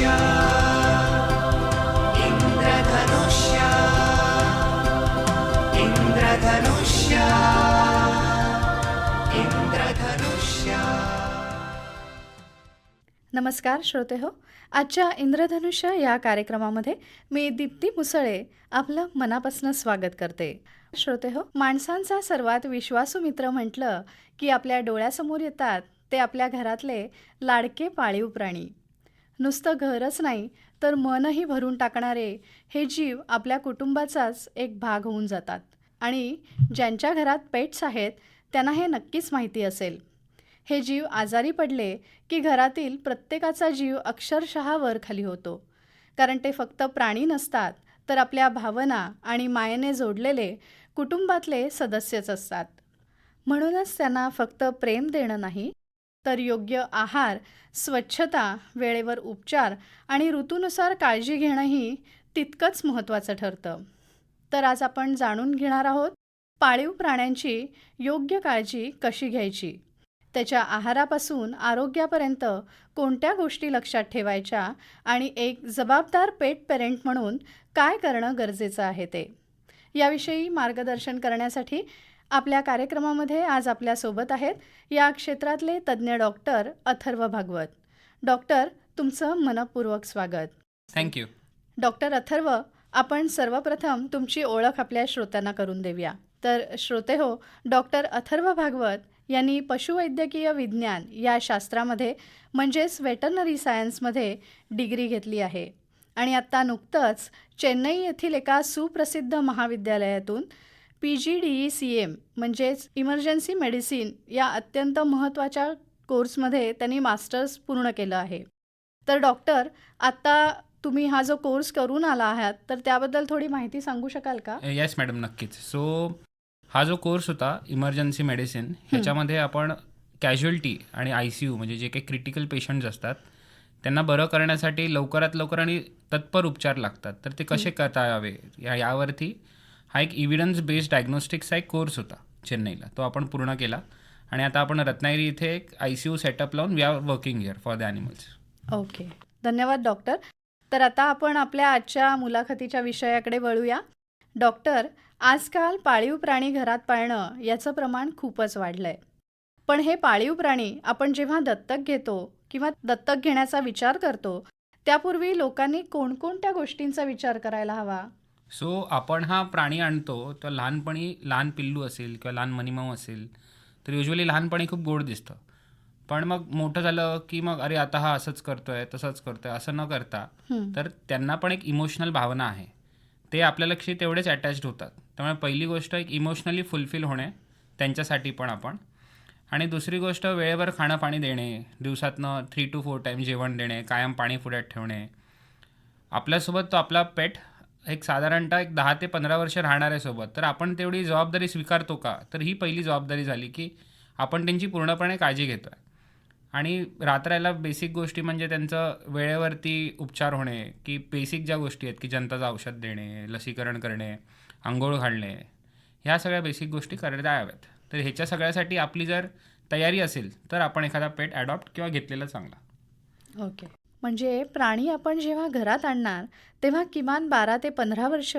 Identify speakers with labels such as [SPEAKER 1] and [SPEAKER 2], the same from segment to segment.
[SPEAKER 1] इंद्रधनुष्य इंद्रधनुष्य इंद्रधनुष्य इंद्रधनुष्य.
[SPEAKER 2] नमस्कार श्रोते हो. आजच्या इंद्रधनुष्य या कार्यक्रमामध्ये मी दीप्ती मुसळे आपलं मनापासून स्वागत करते. श्रोते हो, माणसांचा सर्वात विश्वासू मित्र म्हटलं की आपल्या डोळ्यासमोर येतात ते आपल्या घरातले लाडके पाळीव प्राणी. नुसतं घरच नाही तर मनही भरून टाकणारे हे जीव आपल्या कुटुंबाचाच एक भाग होऊन जातात. आणि ज्यांच्या घरात पेट्स आहेत त्यांना हे नक्कीच माहिती असेल. हे जीव आजारी पडले की घरातील प्रत्येकाचा जीव अक्षरशः वरखाली होतो. कारण ते फक्त प्राणी नसतात तर आपल्या भावना आणि मायेने जोडलेले कुटुंबातले सदस्यच असतात. म्हणूनच त्यांना फक्त प्रेम देणं नाही तर योग्य आहार, स्वच्छता, वेळेवर उपचार आणि ऋतूनुसार काळजी घेणंही तितकंच महत्त्वाचं ठरतं. तर आज आपण जाणून घेणार आहोत पाळीव प्राण्यांची योग्य काळजी कशी घ्यायची, त्याच्या आहारापासून आरोग्यापर्यंत कोणत्या गोष्टी लक्षात ठेवायच्या आणि एक जबाबदार पेट पेरेंट म्हणून काय करणं गरजेचं आहे ते. याविषयी मार्गदर्शन करण्यासाठी आपल्या कार्यक्रमामध्ये आज आपल्यासोबत आहेत या क्षेत्रातले तज्ज्ञ डॉक्टर अथर्व भागवत. डॉक्टर, तुमचं मनपूर्वक स्वागत.
[SPEAKER 3] थँक्यू.
[SPEAKER 2] डॉक्टर अथर्व, आपण सर्वप्रथम तुमची ओळख आपल्या श्रोत्यांना करून देऊया. तर श्रोते हो, डॉक्टर अथर्व भागवत यांनी पशुवैद्यकीय विज्ञान या शास्त्रामध्ये म्हणजेच वेटरनरी सायन्समध्ये डिग्री घेतली आहे आणि आत्ता नुकतंच चेन्नई येथील एका सुप्रसिद्ध महाविद्यालयातून PGDECM म्हणजेच इमर्जन्सी मेडिसिन या अत्यंत महत्त्वाच्या कोर्समध्ये त्यांनी मास्टर्स पूर्ण केलं आहे. तर डॉक्टर, आत्ता तुम्ही हा जो कोर्स करून आला आहात तर त्याबद्दल थोडी माहिती सांगू शकाल का?
[SPEAKER 3] येस मॅडम, नक्कीच. सो हा जो कोर्स होता इमर्जन्सी मेडिसिन, ह्याच्यामध्ये आपण कॅज्युअल्टी आणि ICU म्हणजे जे काही क्रिटिकल पेशंट्स असतात त्यांना बरं करण्यासाठी लवकरात लवकर आणि तत्पर उपचार लागतात, तर ते कसे करता यावे यावरती हा एक इव्हिडन्स बेस्ड डायग्नोस्टिक्सचा एक कोर्स होता चेन्नईला. तो आपण पूर्ण केला आणि आता आपण रत्नागिरी इथे एक ICU सेटअप लावून we are working here for the animals.
[SPEAKER 2] Okay, धन्यवाद डॉक्टर. तर आता आपण आपल्या आजच्या मुलाखतीच्या विषयाकडे वळूया. डॉक्टर, आजकाल पाळीव प्राणी घरात पाळणं याचं प्रमाण खूपच वाढलं आहे. पण हे पाळीव प्राणी आपण जेव्हा दत्तक घेतो किंवा दत्तक घेण्याचा विचार करतो त्यापूर्वी लोकांनी कोणकोणत्या गोष्टींचा विचार करायला हवा?
[SPEAKER 3] सो आपण हा प्राणी आणतो तर लहानपणी लहान पिल्लू असेल किंवा लहान मनीमाऊ असेल तर युजली लहानपणी खूप गोड दिसतं. पण मग मोठं झालं की मग अरे आता हा असंच करतोय तसंच करतोय असं न करता तर त्यांना पण एक इमोशनल भावना आहे, ते आपल्यालाशी तेवढेच अटॅच्ड होतात. त्यामुळे पहिली गोष्ट एक इमोशनली फुलफिल होणे त्यांच्यासाठी पण आपण, आणि दुसरी गोष्ट वेळेवर खाणं पाणी देणे, दिवसातनं 3 to 4 टाईम जेवण देणे, कायम पाणी पुढ्यात ठेवणे. आपल्यासोबत तो आपला पेट एक साधारणतः एक 10 ते 15 वर्ष राहणार आहे सोबत, तर आपण तेवढी जबाबदारी स्वीकारतो का? तर ही पहिली जबाबदारी झाली की आपण त्यांची पूर्णपणे काळजी घेतो आहे. आणि रात्राला बेसिक गोष्टी म्हणजे त्यांचं वेळेवरती उपचार होणे, की बेसिक ज्या गोष्टी आहेत की जंताचं औषध देणे, लसीकरण करणे, अंघोळ घालणे, ह्या सगळ्या बेसिक गोष्टी करता याव्यात. तर ह्याच्या सगळ्यासाठी आपली जर तयारी असेल तर आपण एखादा पेट ॲडॉप्ट किंवा घेतलेला चांगला.
[SPEAKER 2] ओके, म्हणजे प्राणी आपण जेव्हा घरात आणणार तेव्हा किमान 12 ते 15 वर्ष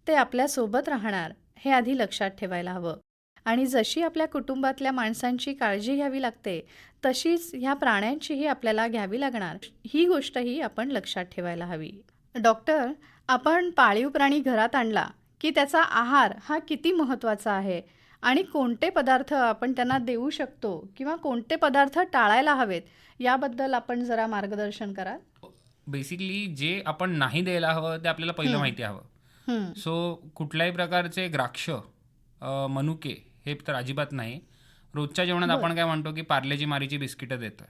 [SPEAKER 2] ते आपल्यासोबत राहणार हे आधी लक्षात ठेवायला हवं. आणि जशी आपल्या कुटुंबातल्या माणसांची काळजी घ्यावी लागते तशीच ह्या प्राण्यांचीही आपल्याला घ्यावी लागणार, ही गोष्टही आपण लक्षात ठेवायला हवी. डॉक्टर, आपण पाळीव प्राणी घरात आणला की त्याचा आहार हा किती महत्त्वाचा आहे आणि कोणते पदार्थ आपण त्यांना देऊ शकतो किंवा कोणते पदार्थ टाळायला हवेत याबद्दल आपण जरा मार्गदर्शन कराल?
[SPEAKER 3] बेसिकली जे आपण नाही द्यायला हवं ते आपल्याला पहिलं माहिती हवं. सो कुठल्याही प्रकारचे द्राक्ष, मनुके हे तर अजिबात नाही. रोजच्या जेवणात आपण काय म्हणतो की पार्लेजी मारीची बिस्किटं देतोय,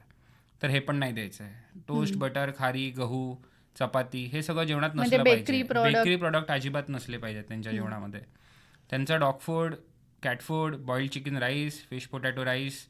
[SPEAKER 3] तर हे पण नाही द्यायचं आहे. टोस्ट, बटर, खारी, गहू, चपाती हे सगळं जेवणात नसलं पाहिजे. बेकरी प्रॉडक्ट अजिबात नसले पाहिजेत त्यांच्या जेवणामध्ये. त्यांचं dog food, cat food, boiled chicken rice, fish potato rice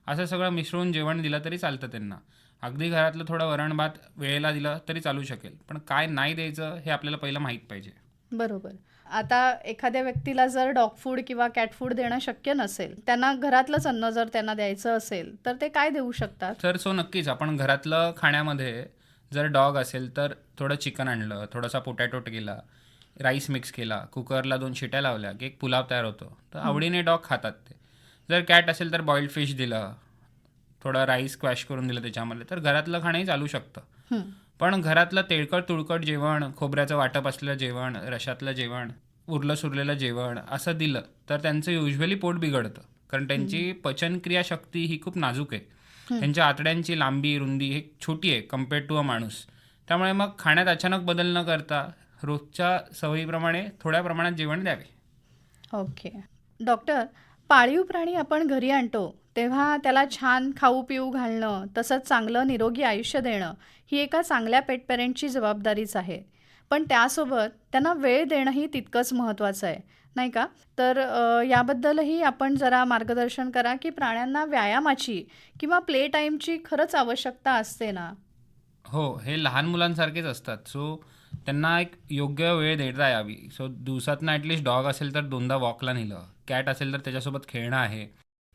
[SPEAKER 3] असं सगळं मिसळून जेवण दिलं तरी चालतं त्यांना. अगदी घरातलं थोडं वरण भात वेळेला दिलं तरी चालू शकेल, पण काय नाही द्यायचं हे आपल्याला पहिलं माहीत पाहिजे.
[SPEAKER 2] बरोबर. आता एखाद्या व्यक्तीला जर डॉग फूड किंवा कॅट फूड देणं शक्य नसेल, त्यांना घरातलंच अन्न जर त्यांना द्यायचं असेल तर ते काय देऊ शकतात?
[SPEAKER 3] तर नक्कीच आपण घरातलं खाण्यामध्ये जर डॉग असेल तर थोडं चिकन आणलं, थोडासा पोटॅटो केला, राईस मिक्स केला, कुकरला 2 शिट्या लावल्या की एक पुलाव तयार होतो. तर आवडीने डॉग खातात ते. जर कॅट असेल तर बॉइल्ड फिश दिलं, थोडा राईस स्क्वॅश करून दिलं त्याच्यामध्ये, तर घरातलं खाणंही चालू शकतं. पण घरातलं तेलकट तुळकट जेवण, खोबऱ्याचं वाटप असलेलं जेवण, रशातलं जेवण, उरलं सुरलेलं जेवण असं दिलं तर त्यांचं युजली पोट बिघडतं. कारण त्यांची पचनक्रिया शक्ती ही खूप नाजूक आहे. त्यांच्या आतड्यांची लांबी रुंदी ही छोटी आहे कम्पेअर्ड टू अ माणूस. त्यामुळे मग खाण्यात अचानक बदल न करता रोजच्या सवयीप्रमाणे थोड्या प्रमाणात जेवण द्यावे.
[SPEAKER 2] ओके. डॉक्टर, पाळीव प्राणी आपण घरी आणतो तेव्हा त्याला छान खाऊ पिऊ घालणं, तसंच चांगलं निरोगी आयुष्य देणं ही एका चांगल्या पेट पेरेंटची जबाबदारीच आहे. पण त्यासोबत त्यांना वेळ देणंही तितकंच महत्त्वाचं आहे, नाही का? तर याबद्दलही आपण जरा मार्गदर्शन करा, की प्राण्यांना व्यायामाची किंवा प्ले टाईमची खरंच आवश्यकता असते ना?
[SPEAKER 3] हो, हे लहान मुलांसारखेच असतात. सो त्यांना एक योग्य वेळ देता यावी. सो दिवसातनं ॲटलिस्ट डॉग असेल तर 2दा वॉकला नेलं, कॅट असेल तर त्याच्यासोबत खेळणं आहे,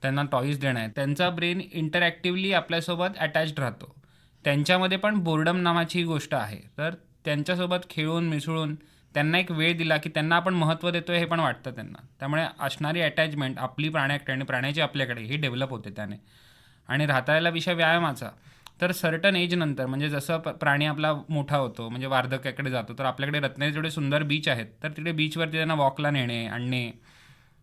[SPEAKER 3] त्यांना टॉईज देणं आहे. त्यांचा ब्रेन इंटरॅक्टिव्हली आपल्यासोबत अटॅच्ड राहतो. त्यांच्यामध्ये पण बोर्डम नावाची ही गोष्ट आहे. तर त्यांच्यासोबत खेळून मिसळून त्यांना एक वेळ दिला की त्यांना आपण महत्त्व देतोय हे पण वाटतं त्यांना. त्यामुळे असणारी अटॅचमेंट आपली प्राण्याकडे आणि प्राण्याची आपल्याकडे ही डेव्हलप होते त्याने. आणि राहता विषय व्यायामाचा, तर सर्टन एज नंतर म्हणजे जसं प्राणी आपला मोठा होतो म्हणजे वार्धक्याकडे जातो, तर आपल्याकडे रत्नागिरी जेवढे सुंदर बीच आहेत तर तिकडे बीचवरती त्यांना वॉकला नेणे, आणणे,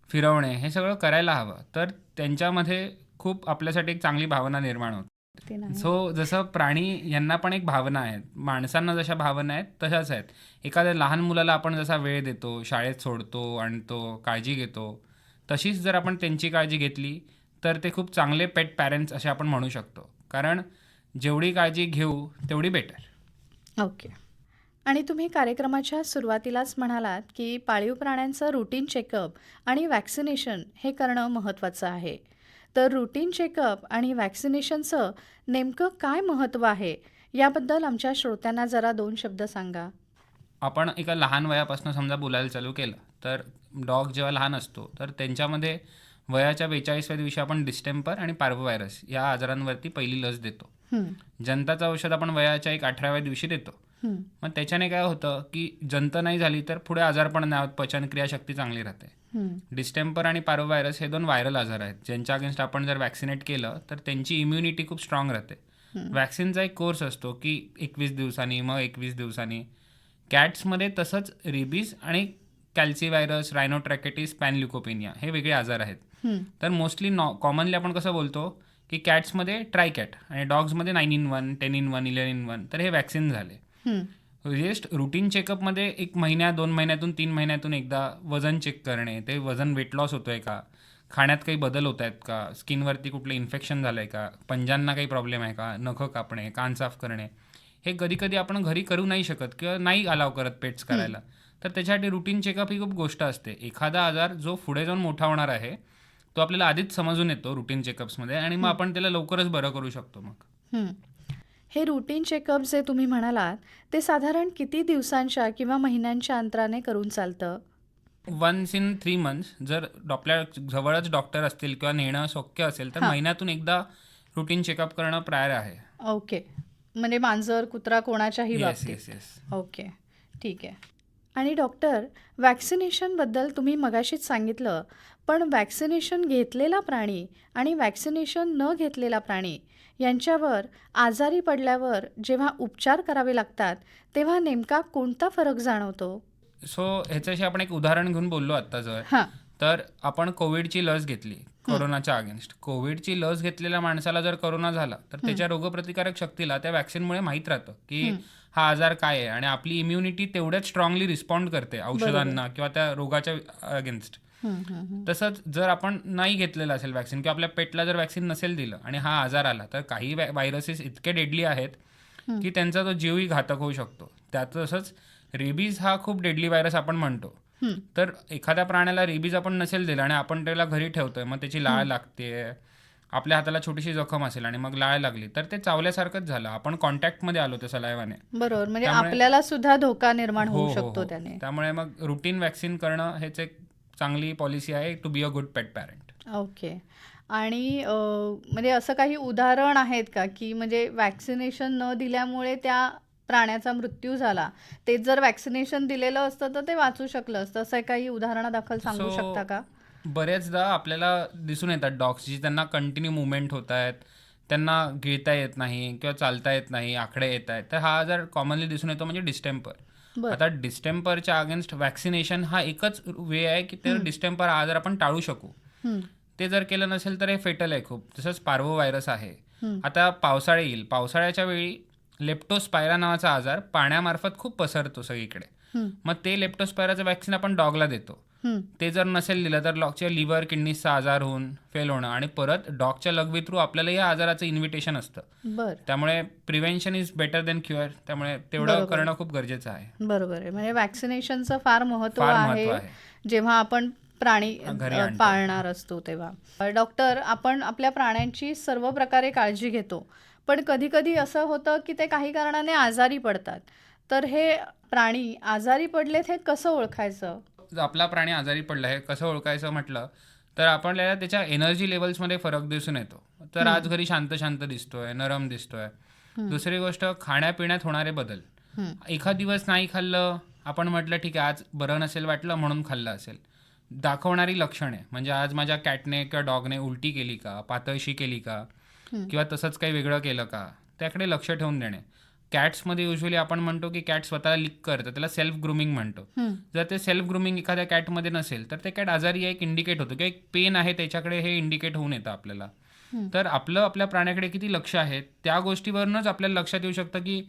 [SPEAKER 3] फिरवणे हे सगळं करायला हवं. तर त्यांच्यामध्ये खूप आपल्यासाठी एक चांगली भावना निर्माण होते.
[SPEAKER 2] ते नाही.
[SPEAKER 3] सो जसं प्राणी यांना पण एक भावना आहेत, माणसांना जशा भावना आहेत तशाच आहेत. एखाद्या लहान मुलाला आपण जसा वेळ देतो, शाळेत सोडतो, आणतो, काळजी घेतो, तशीच जर आपण त्यांची काळजी घेतली तर ते खूप चांगले पेट पॅरेंट्स असे आपण म्हणू शकतो. कारण जेवढी काळजी घेऊ तेवढी बेटर.
[SPEAKER 2] ओके. आणि तुम्ही कार्यक्रमाच्या सुरुवातीलाच म्हणालात, की पाळीव प्राण्यांचं रुटीन चेकअप आणि व्हॅक्सिनेशन हे करणं महत्त्वाचं आहे. तर रुटीन चेकअप आणि व्हॅक्सिनेशनचं नेमकं काय महत्त्व आहे, याबद्दल आमच्या श्रोत्यांना जरा 2 शब्द सांगा.
[SPEAKER 3] आपण एका लहान वयापासून समजा बोलायला चालू केलं तर डॉग जेव्हा लहान असतो तर त्यांच्यामध्ये वयाच्या 42व्या दिवशी आपण डिस्टेंपर आणि पार्वोव्हायरस या आजारांवरती पहिली लस देतो. जंताचं औषध आपण वयाच्या 18व्या दिवशी देतो. मग त्याच्याने काय होतं की जंत नाही झाली तर पुढे आजारपण नाही होत, पचनक्रिया शक्ती चांगली राहते. डिस्टेंपर आणि पार्वोव्हायरस हे 2 व्हायरल आजार आहेत ज्यांच्या अगेन्स्ट आपण जर वॅक्सिनेट केलं तर त्यांची इम्युनिटी खूप स्ट्रॉंग राहते. वॅक्सिनचा एक कोर्स असतो की 21 दिवसांनी, मग 21 दिवसांनी. कॅट्समध्ये तसंच रेबीज आणि कॅल्सीव्हायरस, रायनोट्रॅकेटिस, पॅनल्युकोपेनिया हे वेगळे आजार आहेत. तर मोस्टली कॉमनली आपण कसं बोलतो की कॅट्समध्ये ट्रायकॅट आणि डॉग्समध्ये 9-in-1, 10-in-1, 11-in-1 तर हे वॅक्सिन झाले. जस्ट रुटीन चेकअपमध्ये 1 महिन्या 2 महिन्यातून 3 महिन्यातून एकदा वजन चेक करणे, ते वजन वेट लॉस होतो आहे का, खाण्यात काही बदल होत आहेत का, स्किनवरती कुठलं इन्फेक्शन झालं आहे का, पंजांना काही प्रॉब्लेम आहे का, नखं कापणे, कान साफ करणे, हे कधी कधी आपण घरी करू नाही शकत किंवा नाही अलाव करत पेट्स करायला. तर त्याच्यासाठी रुटीन चेकअप ही खूप गोष्ट असते. एखादा आजार जो पुढे जाऊन मोठा होणार आहे तो आपल्याला आधीच समजून येतो रुटीन चेकअप्समध्ये आणि मग आपण त्याला लवकरच बरं करू शकतो. मग
[SPEAKER 2] हे रुटीन चेकअप जे तुम्ही म्हणालात, ते साधारण किती दिवसांच्या किंवा महिन्यांच्या अंतराने करून चालतं?
[SPEAKER 3] वन्स इन 3 months जर आपल्या जवळच डॉक्टर असतील किंवा नेणं शक्य असेल तर महिन्यातून एकदा रुटीन चेकअप करणं प्रायर आहे.
[SPEAKER 2] ओके. म्हणजे मांजर, कुत्रा कोणाच्याही
[SPEAKER 3] येस
[SPEAKER 2] बाबतीत.
[SPEAKER 3] Yes yes.
[SPEAKER 2] ओके, ठीक आहे. आणि डॉक्टर, व्हॅक्सिनेशनबद्दल तुम्ही मगाशीच सांगितलं, पण व्हॅक्सिनेशन घेतलेला प्राणी आणि व्हॅक्सिनेशन न घेतलेला प्राणी यांच्यावर आजारी पडल्यावर जेव्हा उपचार करावे लागतात, तेव्हा नेमका कोणता फरक जाणवतो?
[SPEAKER 3] सो ह्याच्याशी आपण एक उदाहरण घेऊन बोललो आत्ता जर,
[SPEAKER 2] हां.
[SPEAKER 3] तर आपण कोविडची लस घेतली कोरोनाच्या अगेन्स्ट. कोविडची लस घेतलेल्या माणसाला जर कोरोना झाला तर त्याच्या रोगप्रतिकारक शक्तीला त्या वॅक्सिनमुळे माहीत राहतं की हा आजार काय आहे आणि आपली इम्युनिटी तेवढ्याच स्ट्रॉंगली रिस्पॉन्ड करते औषधांना किंवा त्या रोगाच्या अगेन्स्ट. तसंच जर आपण नाही घेतलेलं असेल वॅक्सिन किंवा आपल्या पेटला जर वॅक्सिन नसेल दिलं आणि हा आजार आला तर काही व्हायरसेस इतके डेडली आहेत की त्यांचा तो जीवही घातक होऊ शकतो. त्यात तसंच रेबीज हा खूप डेडली व्हायरस आपण म्हणतो. तर एखाद्या प्राण्याला रेबीज आपण नसेल दिला आणि आपण त्याला घरी ठेवतोय, मग त्याची लाळ लागते, आपल्या हाताला छोटीशी जखम असेल आणि मग लाळ लागली तर ते चावल्यासारखंच झालं, आपण कॉन्टॅक्टमध्ये आलो त्या सलायवाने.
[SPEAKER 2] बरोबर, म्हणजे आपल्याला सुद्धा धोका निर्माण होऊ शकतो त्याने.
[SPEAKER 3] त्यामुळे मग रुटीन वॅक्सिन करणं हेच एक चांगली पॉलिसी आहे to be a good pet parent.
[SPEAKER 2] Okay. आणि म्हणजे असं काही उदाहरण आहेत का, की म्हणजे व्हॅक्सिनेशन न दिल्यामुळे त्या प्राण्याचा मृत्यू झाला. तेच जर व्हॅक्सिनेशन दिलेलं असतं, तर ते वाचू शकलं असतं. असं काही उदाहरणादाखल सांगू शकता
[SPEAKER 3] सो
[SPEAKER 2] का?
[SPEAKER 3] बऱ्याचदा आपल्याला दिसून येतात डॉग्स जी त्यांना कंटिन्यू मुवमेंट होत आहेत, त्यांना गिळता येत नाही किंवा चालता येत नाही, आकडे येत आहेत. तर हा आजार कॉमनली दिसून येतो म्हणजे डिस्टेंपर.
[SPEAKER 2] बरं.
[SPEAKER 3] आता डिस्टेंपरच्या अगेन्स्ट व्हॅक्सिनेशन हा एकच वे आहे की ते डिस्टेंपर हा आजार आपण टाळू शकू.
[SPEAKER 2] हं,
[SPEAKER 3] ते जर केलं नसेल तर हे फेटल आहे खूप. तसंच पार्वो व्हायरस आहे.
[SPEAKER 2] हं,
[SPEAKER 3] आता पावसाळा येईल. पावसाळ्याच्या वेळी लेप्टोस्पायरा नावाचा आजार पाण्यामार्फत खूप पसरतो सगळीकडे.
[SPEAKER 2] हं,
[SPEAKER 3] मग ते लेप्टोस्पायराचं वॅक्सिन आपण डॉगला देतो.
[SPEAKER 2] हं.
[SPEAKER 3] ते जर नसेल दिलं तर डॉगच्या लिव्हर किडनीजचा आजार होऊन फेल होणं आणि परत डॉगच्या लघवी थ्रू आपल्याला या आजाराचं इन्व्हिटेशन असतं.
[SPEAKER 2] बरं.
[SPEAKER 3] त्यामुळे prevention is better than cure. त्यामुळे तेवढं
[SPEAKER 2] बरोबर.
[SPEAKER 3] करणं खूप गरजेचं आहे.
[SPEAKER 2] बरोबर आहे. म्हणजे व्हॅक्सिनेशनचं फार महत्त्व
[SPEAKER 3] फार
[SPEAKER 2] आहे,
[SPEAKER 3] महत्त्व आहे.
[SPEAKER 2] जेव्हा आपण प्राणी
[SPEAKER 3] घरी आणतो.
[SPEAKER 2] पाळणार असतो तेव्हा. डॉक्टर, आपण आपल्या प्राण्यांची सर्व प्रकारे काळजी घेतो. पण कधी-कधी असं होतं, की ते काही कारणाने आजारी पडतात. तर हे प्राणी आजारी पडलेत हे कसं ओळखायचं?
[SPEAKER 3] आपला प्राणी आजारी पडला आहे कसं ओळखायचं म्हटलं तर आपल्याला त्याच्या एनर्जी लेवल्समध्ये फरक दिसून येतो. तर आज घरी शांत शांत दिसतोय, नरम दिसतोय. दुसरी गोष्ट खाण्यापिण्यात होणारे बदल.
[SPEAKER 2] हं,
[SPEAKER 3] एखाद दिवस नाही खाल्लं, आपण म्हटलं ठीक आहे आज बरं नसेल वाटलं म्हणून खाल्लं असेल. दाखवणारी लक्षणे म्हणजे आज माझ्या कॅटने किंवा डॉगने उलटी केली का, पातळशी केली का, किंवा तसंच काही वेगळं केलं का, त्याकडे लक्ष ठेवून देणे. कॅट्समध्ये युजली आपण म्हणतो की कॅट स्वतःला लिक करतं, त्याला सेल्फ ग्रूमिंग म्हणतो.
[SPEAKER 2] हं,
[SPEAKER 3] जर ते सेल्फ ग्रूमिंग एखाद्या कॅटमध्ये नसेल तर ते कॅट आजारी आहे एक इंडिकेट होतं किंवा एक पेन आहे त्याच्याकडे हे इंडिकेट होऊन येतं आपल्याला. तर आपल्या प्राण्याकडे किती लक्ष आहे त्या गोष्टीवरूनच आपल्याला लक्षात येऊ शकतं की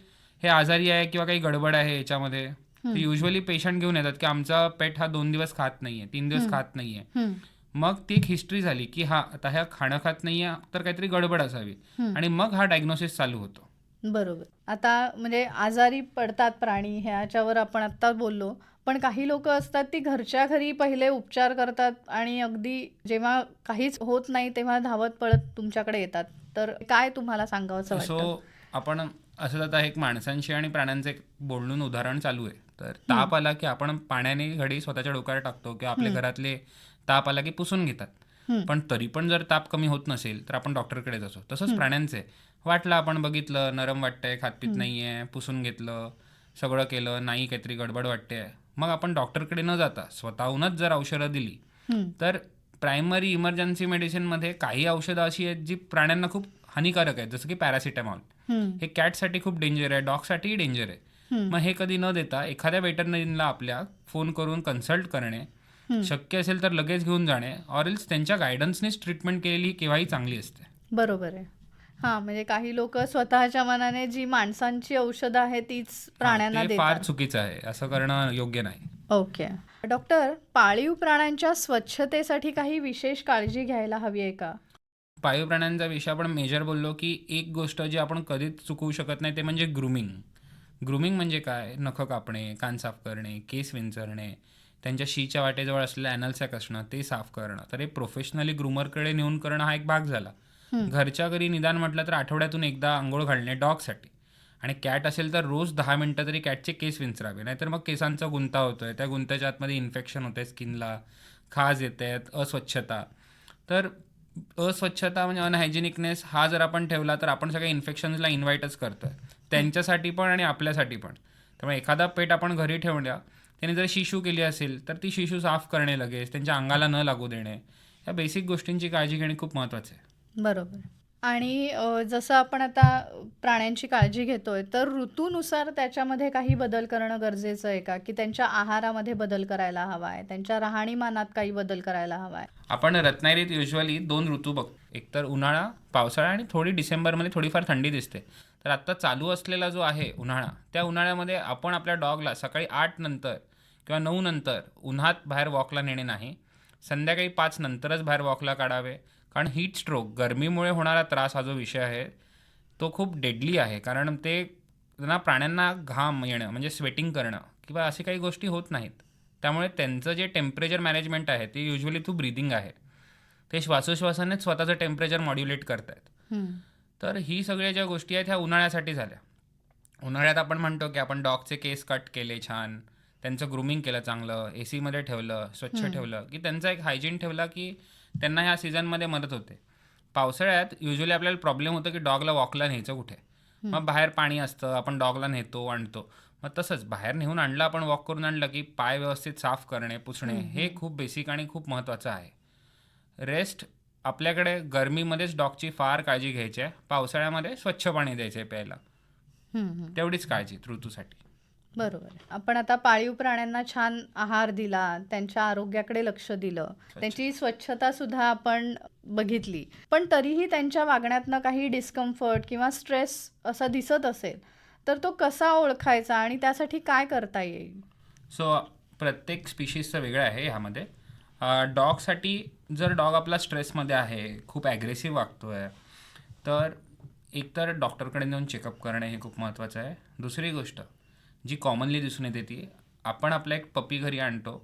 [SPEAKER 3] हे आजारी आहे किंवा काही गडबड आहे याच्यामध्ये. ते युजली पेशंट घेऊन येतात की आमचा पेट हा 2 दिवस खात नाहीये, 3 दिवस खात नाहीये.
[SPEAKER 2] हं.
[SPEAKER 3] मग ती एक हिस्ट्री झाली की हा आता ह्या खाणं खात नाहीये तर काहीतरी गडबड असावी आणि मग हा डायग्नोसिस चालू होतो.
[SPEAKER 2] बरोबर. आता म्हणजे आजारी पडतात प्राणी ह्याच्यावर आपण आत्ता बोललो. पण काही लोकं असतात ती घरच्या घरी पहिले उपचार करतात आणि अगदी जेव्हा काहीच होत नाही तेव्हा धावत पळत तुमच्याकडे येतात. तर काय तुम्हाला सांगावसं वाटतं?
[SPEAKER 3] सो आपण असं आता एक माणसांशी आणि प्राण्यांचं एक बोलणून उदाहरण चालू आहे. तर ताप आला की आपण पाण्याने घडी स्वतःच्या डोक्यावर टाकतो किंवा आपल्या घरातले ताप आला की पुसून घेतात. पण तरी पण जर ताप कमी होत नसेल तर आपण डॉक्टरकडे जातो. तसंच प्राण्यांचे वाटलं आपण बघितलं नरम वाटतंय, खातपीत नाहीये, पुसून घेतलं, सगळं केलं, नाही काहीतरी गडबड वाटते, मग आपण डॉक्टरकडे न जाता स्वतःहूनच जर औषधं दिली तर प्रायमरी इमर्जन्सी मेडिसिनमध्ये काही औषधं अशी आहेत जी प्राण्यांना खूप हानिकारक आहेत, जसं की पॅरासिटामॉल. हे कॅटसाठी खूप डेंजर आहे, डॉगसाठीही डेंजर आहे. मग हे कधी न देता एखाद्या वेटरनरीला आपल्या फोन करून कन्सल्ट करणे, शक्य असेल तर लगेच घेऊन जाणे, ऑर एल्स त्यांच्या गायडन्सनीच ट्रीटमेंट केलेली केव्हाही चांगली असते.
[SPEAKER 2] बरोबर आहे. हां, म्हणजे काही लोकं स्वतःच्या मनाने जी माणसांची औषधं आहेत तीच प्राण्यांना
[SPEAKER 3] ते फार
[SPEAKER 2] देतात.
[SPEAKER 3] चुकीचं आहे, असं करणं योग्य नाही.
[SPEAKER 2] ओके. डॉक्टर, पाळीव प्राण्यांच्या स्वच्छतेसाठी काही विशेष काळजी घ्यायला हवी आहे का?
[SPEAKER 3] पाळीव प्राण्यांचा विषय आपण मेजर बोललो की एक गोष्ट जी आपण कधीच चुकवू शकत नाही ते म्हणजे ग्रूमिंग. ग्रूमिंग म्हणजे काय? नखं कापणे, कान साफ करणे, केस विंचरणे, त्यांच्या शीच्या वाटेजवळ असलेलं ॲनल सॅक असणं ते साफ करणं. तर हे प्रोफेशनली ग्रूमरकडे नेऊन करणं हा एक भाग झाला. घरच्या घरी निदान म्हटलं तर आठवड्यातून एकदा अंघोळ घालणे डॉगसाठी. आणि कॅट असेल तर रोज 10 मिनिटं तरी कॅटचे केस विंचरावे, नाहीतर मग केसांचा गुंता होतोय, त्या गुंत्याच्या आतमध्ये इन्फेक्शन होतंय स्किनला, खाज येत आहेत, अस्वच्छता. तर अस्वच्छता म्हणजे अनहायजेनिकनेस हा जर आपण ठेवला तर आपण सगळ्या इन्फेक्शन्सला इन्व्हाइटच करतोय, त्यांच्यासाठी पण आणि आपल्यासाठी पण. त्यामुळे एखादा पेट आपण घरी ठेवल्या त्याने जर शिशू केली असेल तर ती शिशू साफ करणे लगेच, त्यांच्या अंगाला न लागू देणे, या बेसिक गोष्टींची काळजी घेणे खूप महत्त्वाचं आहे.
[SPEAKER 2] बरोबर. आणि जसं आपण आता प्राण्यांची काळजी घेतोय, तर ऋतूनुसार त्याच्यामध्ये काही बदल करणं गरजेचं आहे का? की त्यांच्या आहारामध्ये बदल करायला हवा आहे, त्यांच्या राहणीमानात काही बदल करायला हवा आहे?
[SPEAKER 3] आपण रत्नागिरीत युजली 2 ऋतू बघतो, एक तर उन्हाळा, पावसाळा आणि थोडी डिसेंबरमध्ये थोडीफार थंडी दिसते. तर आत्ता चालू असलेला जो आहे उन्हाळा, त्या उन्हाळ्यामध्ये आपण आपल्या डॉगला सकाळी 8 नंतर किंवा 9 नंतर उन्हात बाहेर वॉकला नेणे नाही. संध्याकाळी 5 नंतरच बाहेर वॉकला काढावे. कारण हीट स्ट्रोक, गरमीमुळे होणारा त्रास हा जो विषय आहे तो खूप डेडली आहे. कारण ते त्यांना प्राण्यांना घाम येणं म्हणजे स्वेटिंग करणं किंवा अशी काही गोष्टी होत नाहीत. त्यामुळे त्यांचं जे टेम्परेचर मॅनेजमेंट आहे ते युजली थ्रू ब्रीदिंग आहे. ते श्वासोश्वासानेच स्वतःचं टेम्परेचर मॉड्युलेट करतायत. तर ही सगळ्या ज्या गोष्टी आहेत ह्या उन्हाळ्यासाठी झाल्या. उन्हाळ्यात आपण म्हणतो की आपण डॉगचे केस कट केले छान, त्यांचं ग्रूमिंग केलं चांगलं, AC मध्ये ठेवलं, स्वच्छ ठेवलं की त्यांचा एक हायजीन ठेवला की त्यांना ह्या सीझनमध्ये मदत होते. पावसाळ्यात युजली आपल्याला प्रॉब्लेम होतो की डॉगला वॉकला न्यायचं कुठे. मग बाहेर पाणी असतं, आपण डॉगला नेतो आणतो. मग तसंच बाहेर नेऊन आणलं, आपण वॉक करून आणलं की पाय व्यवस्थित साफ करणे, पुसणे हे खूप बेसिक आणि खूप महत्त्वाचं आहे. रेस्ट आपल्याकडे गरमीमध्येच डॉगची फार काळजी घ्यायची आहे, पावसाळ्यामध्ये स्वच्छ पाणी द्यायचं आहे प्यायला. तेवढीच काळजी ऋतूसाठी.
[SPEAKER 2] बरोबर आहे. आपण आता पाळीव प्राण्यांना छान आहार दिला, त्यांच्या आरोग्याकडे लक्ष दिलं, त्यांची स्वच्छता सुद्धा आपण बघितली, पण तरीही त्यांच्या वागण्यातनं काही डिस्कम्फर्ट किंवा स्ट्रेस असा दिसत असेल तर तो कसा ओळखायचा आणि त्यासाठी काय करता येईल?
[SPEAKER 3] सो प्रत्येक स्पीशीजचं वेगळं आहे ह्यामध्ये. डॉगसाठी जर डॉग आपला स्ट्रेसमध्ये आहे, खूप ॲग्रेसिव्ह वागतो आहे, तर एकतर डॉक्टरकडे नेऊन चेकअप करणे हे खूप महत्त्वाचं आहे. दुसरी गोष्ट जी कॉमनली दिसून येते ती, आपण आपला एक पपी घरी आणतो,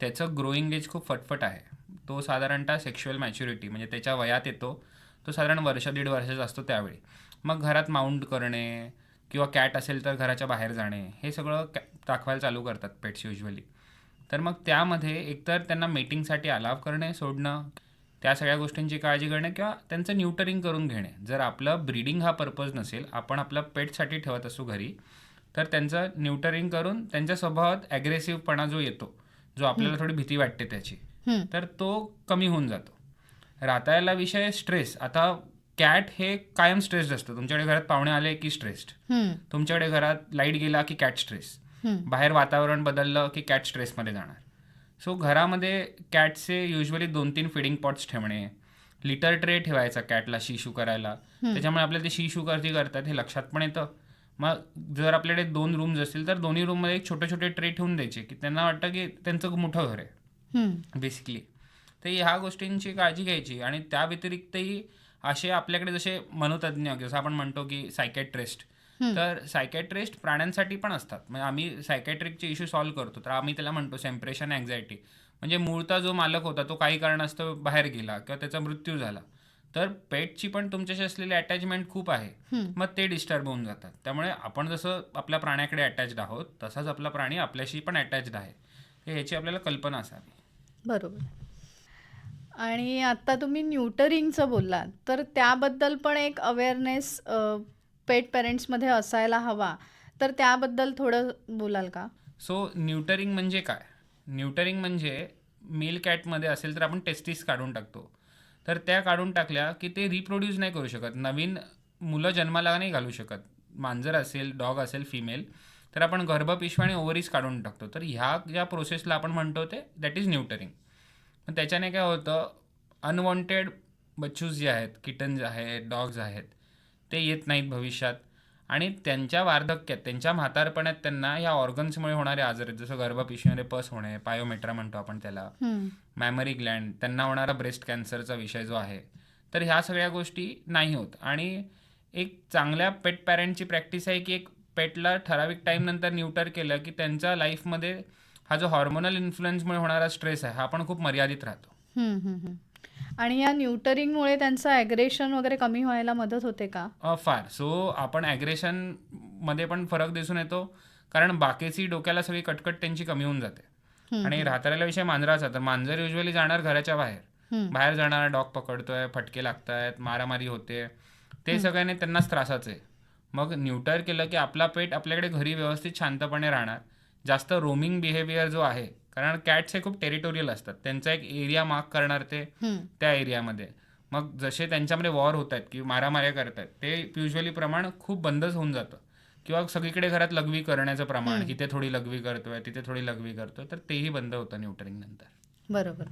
[SPEAKER 3] त्याचं ग्रोईंग एज खूप फटफट आहे. तो साधारणतः सेक्शुअल मॅच्युरिटी म्हणजे त्याच्या वयात येतो, तो साधारण वर्ष 1.5 वर्षाचा असतो त्यावेळी. मग घरात माउंट करणे किंवा कॅट असेल तर घराच्या बाहेर जाणे हे सगळं दाखवायला चालू करतात पेट्स युजली. तर मग त्यामध्ये एकतर त्यांना मेटिंगसाठी अलाव करणे, सोडणं, त्या सगळ्या गोष्टींची काळजी करणे किंवा त्यांचं न्यूटरिंग करून घेणे. जर आपलं ब्रीडिंग हा पर्पज नसेल, आपण आपल्या पेटसाठी ठेवत असू घरी, तर त्यांचं न्यूटरिंग करून त्यांच्या स्वभावात ॲग्रेसिव्हपणा जो येतो, जो आपल्याला थोडी भीती वाटते त्याची, तर तो कमी होऊन जातो. राहता विषय स्ट्रेस. आता कॅट हे कायम स्ट्रेस्ड असतं. तुमच्याकडे घरात पाहुणे आले की स्ट्रेस्ड, तुमच्याकडे घरात लाईट गेला की कॅट स्ट्रेस, बाहेर वातावरण बदललं की कॅट स्ट्रेसमध्ये जाणार. सो घरामध्ये कॅटचे युजली 2-3 फिडिंग पॉट्स ठेवणे, लिटर ट्रे ठेवायचा कॅटला शिशू करायला, त्याच्यामुळे आपल्याला ते शिशू करतात हे लक्षात पण येतं. मग जर आपल्याकडे 2 रूम्स असतील तर दोन्ही रूममध्ये एक छोटे छोटे ट्रे ठेवून द्यायचे की त्यांना वाटतं की त्यांचं मोठं घर आहे बेसिकली. तर ह्या गोष्टींची काळजी घ्यायची. आणि त्या व्यतिरिक्तही असे आपल्याकडे जसे मनोतज्ञ, जसं आपण म्हणतो की सायकॅट्रिस्ट, तर सायकॅट्रिस्ट प्राण्यांसाठी पण असतात. म्हणजे आम्ही सायकॅट्रिकचे इश्यू सॉल्व्ह करतो, तर आम्ही त्याला म्हणतो सेम्प्रेशन अँझायटी. म्हणजे मूळचा जो मालक होता तो काही कारणास्तव बाहेर गेला किंवा त्याचा मृत्यू झाला, तर पेटची पण तुमच्याशी असलेली अटॅचमेंट खूप आहे, मग ते डिस्टर्ब होऊन जातात. त्यामुळे आपण जसं आपल्या प्राण्याकडे अटॅच्ड आहोत तसाच आपला प्राणी आपल्याशी पण अटॅच्ड आहे, हे ह्याची आपल्याला कल्पना असावी.
[SPEAKER 2] बरोबर. आणि आता तुम्ही न्यूटरिंगचं बोललात, तर त्याबद्दल पण एक अवेअरनेस पेट पेरेंट्समध्ये असायला हवा, तर त्याबद्दल थोडं बोलाल का?
[SPEAKER 3] सो न्यूटरिंग म्हणजे काय? न्यूटरिंग म्हणजे मेल कॅटमध्ये असेल तर आपण टेस्टिस काढून टाकतो, तर त्या काढून टाकल्या की ते रिप्रोड्यूस नाही करू शकत, नवीन मुलं जन्माला नाही घालू शकत. मांजर असेल, डॉग असेल फिमेल, तर आपण गर्भपिशवी आणि ओव्हरीज काढून टाकतो. तर ह्या ज्या प्रोसेसला आपण म्हणतो ते दॅट इज न्यूटरिंग. पण त्याच्याने काय होतं, अनवॉन्टेड बच्चूज जे आहेत, किटन्स आहेत, डॉग्स आहेत, ते येत नाहीत भविष्यात. आणि त्यांच्या वार्धक्यात, त्यांच्या म्हातारपणात त्यांना ह्या ऑर्गन्समुळे होणारे आजार आहेत, जसं गर्भपिशवीमध्ये पस होणे, पायोमेट्रा म्हणतो आपण त्याला, मॅमरी ग्लँड, त्यांना होणारा ब्रेस्ट कॅन्सरचा विषय जो आहे, तर ह्या सगळ्या गोष्टी नाही होत. आणि एक चांगल्या पेट पॅरेंटची प्रॅक्टिस आहे की एक पेटला ठराविक टाईम नंतर न्यूटर केलं की त्यांच्या लाईफमध्ये हा जो हॉर्मोनल इन्फ्लुएन्समुळे होणारा स्ट्रेस आहे हा पण खूप मर्यादित राहतो.
[SPEAKER 2] आणि या न्यूटरिंगमुळे त्यांचं ॲग्रेशन वगैरे कमी व्हायला मदत होते का?
[SPEAKER 3] फार. सो आपण ॲग्रेशनमध्ये पण फरक दिसून येतो, कारण बाकीची डोक्याला सगळी कटकट त्यांची कमी होऊन जाते. आणि राहता विषय मांजराचा, तर मांजर युजली जाणार घराच्या बाहेर जाणार, डॉग पकडतोय, फटके लागतायत, मारामारी होते, ते सगळ्यांनी त्यांनाच त्रासाचं आहे. मग न्यूटर केलं की आपला पेट आपल्याकडे घरी व्यवस्थित शांतपणे राहणार. जास्त रोमिंग बिहेवियर जो आहे, कारण कॅट्स हे खूप टेरिटोरियल असतात, त्यांचा एक एरिया मार्क करणार ते त्या एरियामध्ये. मग जसे त्यांच्यामध्ये वॉर होत आहेत किंवा मारामाऱ्या करत आहेत, ते युजली प्रमाण खूप बंदच होऊन जातं. किंवा सगळीकडे घरात लघवी करण्याचं प्रमाण, इथे थोडी लघवी करतोय, तिथे थोडी लघवी करतोय, तर तेही बंद होतं न्यूटरिंग नंतर.
[SPEAKER 2] बरोबर.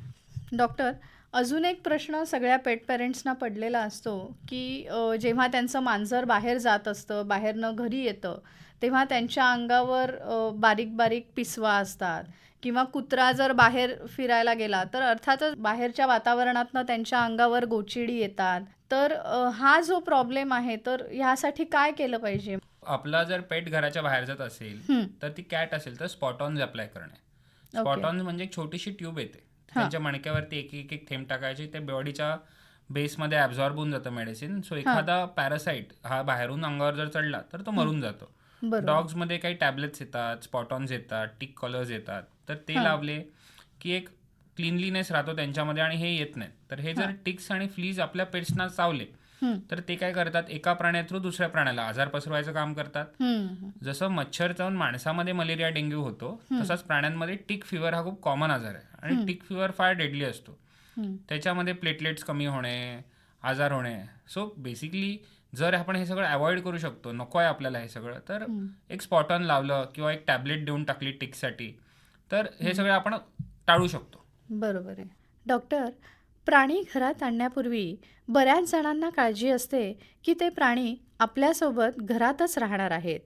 [SPEAKER 2] डॉक्टर, अजून एक प्रश्न सगळ्या पेट पेरेंट्सना पडलेला असतो की जेव्हा त्यांचं मांजर बाहेर जात असतं, बाहेरनं घरी येतं, तेव्हा त्यांच्या अंगावर बारीक बारीक पिसवा असतात, किंवा कुत्रा जर बाहेर फिरायला गेला तर अर्थातच बाहेरच्या वातावरणातनं त्यांच्या अंगावर गोचिडी येतात. तर हा जो प्रॉब्लेम आहे, तर ह्यासाठी काय केलं पाहिजे?
[SPEAKER 3] आपला जर पेट घराच्या बाहेर जात असेल तर ती कॅट असेल तर स्पॉटॉन्स अप्लाय करणे. स्पॉटॉन्स म्हणजे एक छोटीशी ट्यूब येते, त्यांच्या मणक्यावरती एक एक थेंब टाकायची, ते बॉडीच्या बेसमध्ये ॲब्झॉर्ब होऊन जातं मेडिसिन. सो एखादा पॅरासाईट हा बाहेरून अंगावर जर चढला तर तो मरून जातो. डॉग्समध्ये काही टॅबलेट्स येतात, स्पॉटॉन्स येतात, टिक कॉलर्स येतात, तर ते लावले की एक क्लीनलीनेस राहतो त्यांच्यामध्ये आणि हे येत नाही. तर हे जर टिक्स आणि फ्लीज आपल्या पेट्सना चावले तर ते काय करतात, एका प्राण्या थ्रू दुसऱ्या प्राण्याला आजार पसरवायचं काम करतात. जसं मच्छर चावून माणसामध्ये मलेरिया डेंग्यू होतो तसाच प्राण्यांमध्ये टिक फिवर हा खूप कॉमन आजार आहे आणि टिक फिवर फार डेडली असतो. त्याच्यामध्ये प्लेटलेट्स कमी होणे, आजार होणे. सो बेसिकली जर आपण हे सगळं अवॉइड करू शकतो, नको आहे आपल्याला हे सगळं, तर एक स्पॉट ऑन लावलं किंवा एक टॅबलेट देऊन टाकली टिकसाठी तर हे सगळं आपण टाळू शकतो.
[SPEAKER 2] बरोबर आहे. डॉक्टर, प्राणी घरात आणण्यापूर्वी बऱ्याच जणांना काळजी असते की ते प्राणी आपल्यासोबत घरातच राहणार आहेत.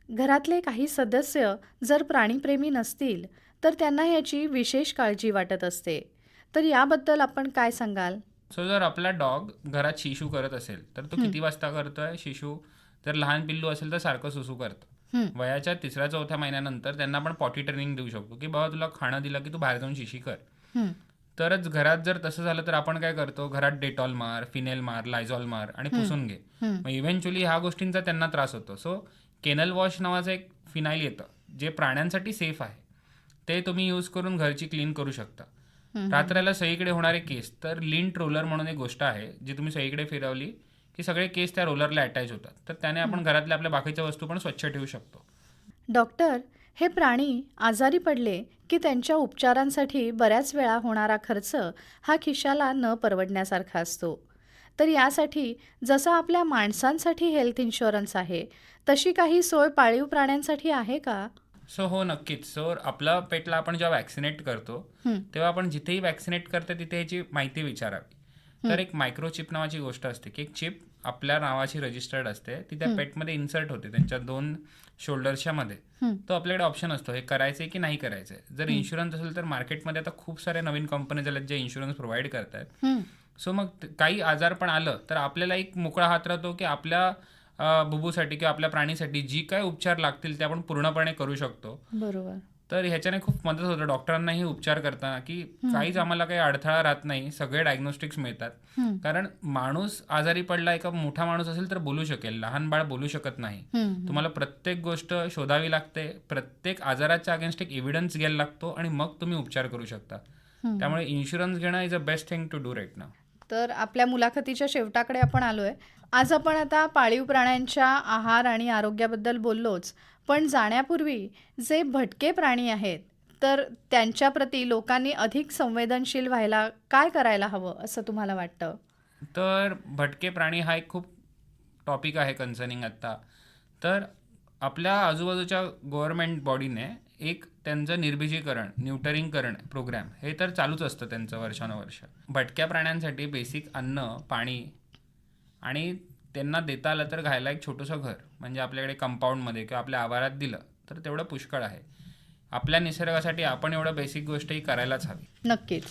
[SPEAKER 2] घरातले काही सदस्य जर प्राणीप्रेमी नसतील तर त्यांना याची विशेष काळजी वाटत असते. तर याबद्दल आपण काय सांगाल?
[SPEAKER 3] सो जर आपला डॉग घरात शिशू करत असेल तर तो किती वाजता करतोय शिशू? जर लहान पिल्लू असेल तर सारखं सुसू करतं. वयाच्या 3-4 महिन्यानंतर त्यांना आपण पॉटी ट्रेनिंग देऊ शकतो की बाबा तुला खाणं दिलं की तू बाहेर जाऊन शिशी कर. तरच घरात जर तसं झालं तर आपण काय करतो, घरात डेटॉल मार, फिनेल मार, लायझॉल मार आणि पुसून घे. मग इव्हेंच्युअली ह्या गोष्टींचा त्यांना त्रास होतो. सो केनल वॉश नावाचं एक फिनाईल येतं जे प्राण्यांसाठी सेफ आहे, ते तुम्ही यूज करून घरची क्लीन करू शकता. रात्रीला सगळीकडे होणारे केस, तर लिंट रोलर म्हणून एक गोष्ट आहे जी तुम्ही सगळीकडे फिरवली की सगळे केस त्या रोलरला अटॅच होतात, तर त्याने आपण घरातल्या आपल्या बाकीच्या वस्तू पण स्वच्छ ठेवू शकतो.
[SPEAKER 2] डॉक्टर, हे प्राणी आजारी पडले की त्यांच्या उपचारांसाठी बऱ्याच वेळा होणारा खर्च हा खिशाला न परवडण्यासारखा असतो. तर यासाठी जसं आपल्या माणसांसाठी हेल्थ इन्शुरन्स आहे तशी काही सोय पाळीव प्राण्यांसाठी आहे का?
[SPEAKER 3] सो हो, नक्कीच. सो आपला पेटला आपण जेव्हा वॅक्सिनेट करतो तेव्हा आपण जिथेही वॅक्सिनेट करतो तिथे ह्याची माहिती विचारावी. तर एक मायक्रोचिप नावाची गोष्ट असते की एक चिप आपल्या नावाची रजिस्टर्ड असते, ती त्या पेटमध्ये इन्सर्ट होते त्यांच्या 2 शोल्डर्सच्या मध्ये. तो आपल्याकडे ऑप्शन असतो हे करायचंय की नाही करायचंय. जर इन्शुरन्स असेल तर मार्केटमध्ये आता खूप साऱ्या नवीन कंपनीज आल्यात जे इन्शुरन्स प्रोव्हाइड करतात. सो मग काही आजार पण आलं तर आपल्याला एक मोकळा हात राहतो की आपल्या बुबूसाठी किंवा आपल्या प्राणीसाठी जी काय उपचार लागतील ते आपण पूर्णपणे करू शकतो.
[SPEAKER 2] बरोबर.
[SPEAKER 3] तर ह्याच्याने खूप मदत होतं डॉक्टरांनाही उपचार करताना की काहीच आम्हाला काही अडथळा राहत नाही, सगळे डायग्नोस्टिक्स मिळतात. कारण माणूस आजारी पडला, एका मोठा माणूस असेल तर बोलू शकेल, लहान बाळ बोलू शकत नाही. तुम्हाला प्रत्येक गोष्ट शोधावी लागते, प्रत्येक आजाराच्या अगेन्स्ट एक एव्हिडन्स घ्यायला लागतो आणि मग तुम्ही उपचार करू शकता. त्यामुळे इन्शुरन्स घेणं is a best thing to do right now.
[SPEAKER 2] तर आपल्या मुलाखतीच्या शेवटाकडे आपण आलोय. आज आपण आता पाळीव प्राण्यांच्या आहार आणि आरोग्याबद्दल बोललोच, पण जाण्यापूर्वी जे भटके प्राणी आहेत तर त्यांच्याप्रती लोकांनी अधिक संवेदनशील व्हायला काय करायला हवं असं तुम्हाला वाटतं?
[SPEAKER 3] तर भटके प्राणी हा एक खूप टॉपिक आहे कन्सर्निंग आत्ता. तर आपल्या आजूबाजूच्या गव्हर्नमेंट बॉडीने एक त्यांचं निर्बीजीकरण, न्यूटरिंगकरण प्रोग्राम हे तर चालूच असतं त्यांचं वर्षानुवर्ष. भटक्या प्राण्यांसाठी बेसिक अन्न, पाणी आणि त्यांना देता आलं तर घायला एक छोटंसं घर म्हणजे आपल्याकडे कंपाऊंडमध्ये किंवा आपल्या आवारात दिलं तर तेवढं पुष्कळ आहे. आपल्या निसर्गासाठी आपण एवढं बेसिक गोष्ट ही करायलाच हवी.
[SPEAKER 2] नक्कीच.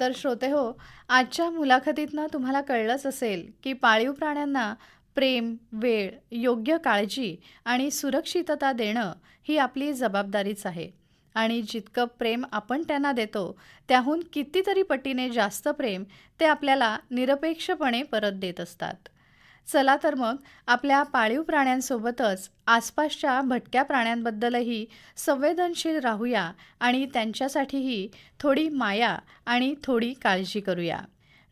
[SPEAKER 2] तर श्रोते हो, आजच्या मुलाखतीतनं तुम्हाला कळलंच असेल की पाळीव प्राण्यांना प्रेम, वेळ, योग्य काळजी आणि सुरक्षितता देणं ही आपली जबाबदारीच आहे. आणि जितकं प्रेम आपण त्यांना देतो त्याहून कितीतरी पटीने जास्त प्रेम ते आपल्याला निरपेक्षपणे परत देत असतात. चला तर मग आपल्या पाळीव प्राण्यांसोबतच आसपासच्या भटक्या प्राण्यांबद्दलही संवेदनशील राहूया आणि त्यांच्यासाठीही थोडी माया आणि थोडी काळजी करूया.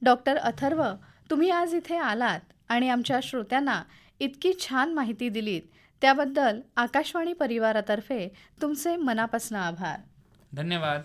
[SPEAKER 2] डॉक्टर अथर्व, तुम्ही आज इथे आलात आणि आमच्या श्रोत्यांना इतकी छान माहिती दिलीत त्याबद्दल आकाशवाणी परिवारातर्फे तुमचे मनापासून आभार.
[SPEAKER 3] धन्यवाद.